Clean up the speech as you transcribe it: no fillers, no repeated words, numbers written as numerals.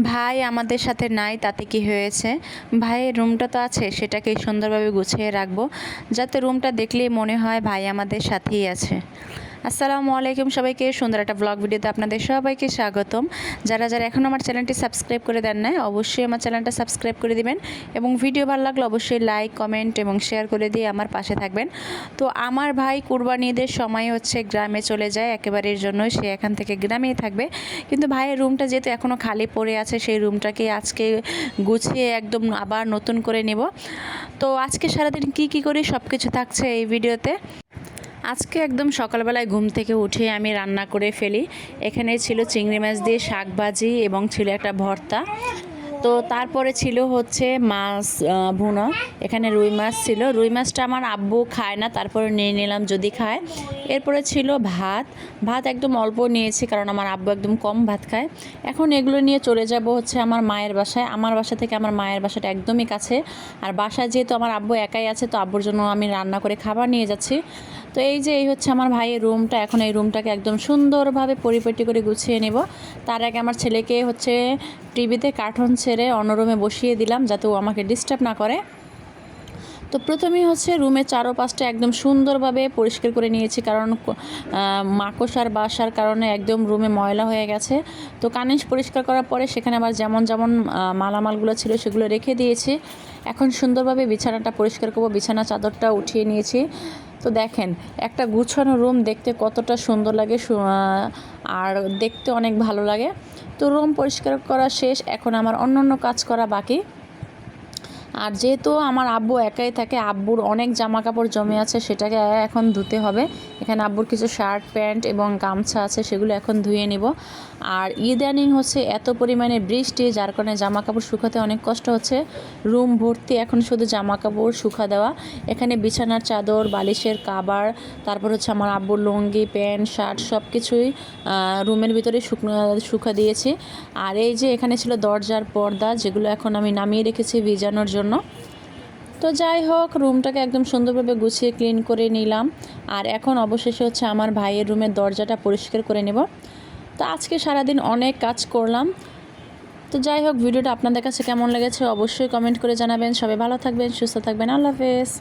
ভাই আমাদের সাথে নাই তাতে কি হয়েছে, ভাইয়ের রুমটা তো আছে, সেটাকে সুন্দরভাবে গুছিয়ে রাখবো যাতে রুমটা দেখলেই মনে হয় ভাই আমাদের সাথেই আছে। আসসালামু আলাইকুম সবাইকে, সুন্দর একটা ব্লগ ভিডিওতে আপনাদের সবাইকে স্বাগতম। যারা যারা এখনও আমার চ্যানেলটি সাবস্ক্রাইব করে দেন নাই, অবশ্যই আমার চ্যানেলটা সাবস্ক্রাইব করে দিবেন এবং ভিডিও ভালো লাগলে অবশ্যই লাইক, কমেন্ট এবং শেয়ার করে দিয়ে আমার পাশে থাকবেন। তো আমার ভাই কুরবানি ঈদের সময় গ্রামে চলে যায়, একেবারের জন্য সে এখান থেকে গ্রামেই থাকবে। কিন্তু ভাইয়ের রুমটা যেহেতু এখনও খালি পড়ে আছে, সেই রুমটাকে আজকে গুছিয়ে একদম আবার নতুন করে নেব। তো আজকে সারাদিন কি করি সব কিছু থাকছে এই ভিডিওতে। আজকে একদম সকালবেলায় ঘুম থেকে উঠে আমি রান্না করে ফেলি। এখানে ছিল চিংড়ি মাছ দিয়ে শাক ভাজি এবং ছিল একটা ভর্তা। তো তারপরে ছিল মাছ ভুনা। এখানে রুই মাছ ছিল, রুই মাছটা আমার আব্বু খায় না, তারপরে নিয়ে নিলাম যদি খায়। এরপরে ছিল ভাত একদম অল্প নিয়েছি কারণ আমার আব্বু একদম কম ভাত খায়। এখন এগুলো নিয়ে চলে যাব আমার মায়ের বাসায়। আমার বাসা থেকে আমার মায়ের বাসাটা একদমই কাছে। আর বাসায় যেহেতু আমার আব্বু একাই আছে, তো আব্বুর জন্য আমি রান্না করে খাবার নিয়ে যাচ্ছি। তো এই আমার ভাইয়ের রুমটা। এখন এই রুমটাকে একদম সুন্দরভাবে পরিপাটি করে গুছিয়ে নেব। তার আগে আমার ছেলেকে টিভিতে কার্টুন ছেড়ে অন্য রুমে বসিয়ে দিলাম যাতে ও আমাকে ডিস্টার্ব না করে। তো প্রথমেই রুমের চারপাশটা একদম সুন্দরভাবে পরিষ্কার করে নিয়েছি, কারণ মাকড়সার বাসার কারণে একদম রুমে ময়লা হয়ে গেছে। তো কানিস পরিষ্কার করার পরে সেখানে আবার যেমন মালামালগুলো ছিল সেগুলো রেখে দিয়েছি। এখন সুন্দরভাবে বিছানাটা পরিষ্কার করব। বিছানা চাদরটা উঠিয়ে নিয়েছি। তো দেখেন, একটা গুছানো রুম দেখতে কতটা সুন্দর লাগে, আর দেখতে অনেক ভালো লাগে। তো রুম পরিষ্কার করা শেষ, এখন আমার অন্য কাজ করা বাকি। আর যেহেতু আমার আব্বু একাই থাকে, আব্বুর অনেক জামা কাপড় জমে আছে, সেটাকে এখন ধুতে হবে। এখানে আব্বুর কিছু শার্ট প্যান্ট এবং গামছা আছে, সেগুলো এখন ধুয়ে নিব। আর ইদানিং এত পরিমাণে বৃষ্টি, যার কারণে জামা কাপড় শুকাতে অনেক কষ্ট হচ্ছে। রুম ভর্তি এখন শুধু জামা কাপড় শুকা দেওয়া। এখানে বিছানার চাদর, বালিশের কাভার, তারপর আমার আব্বুর লুঙ্গি, প্যান্ট, শার্ট সব কিছুই রুমের ভিতরে শুকা দিয়েছি। আর এই যে এখানে ছিল দরজার পর্দা, যেগুলো এখন আমি নামিয়ে রেখেছি ভিজানোর জন্য। তো যাই হোক, রুমটাকে একদম সুন্দরভাবে গুছিয়ে ক্লিন করে নিলাম। আর এখন অবশেষে আমার ভাইয়ের রুমের দরজাটা পরিষ্কার করে নেব। তো আজকে সারাদিন অনেক কাজ করলাম। তো যাই হোক, ভিডিওটা আপনাদের কাছে কেমন লেগেছে অবশ্যই কমেন্ট করে জানাবেন। সবাই ভালো থাকবেন, সুস্থ থাকবেন। আল্লাহ হাফেজ।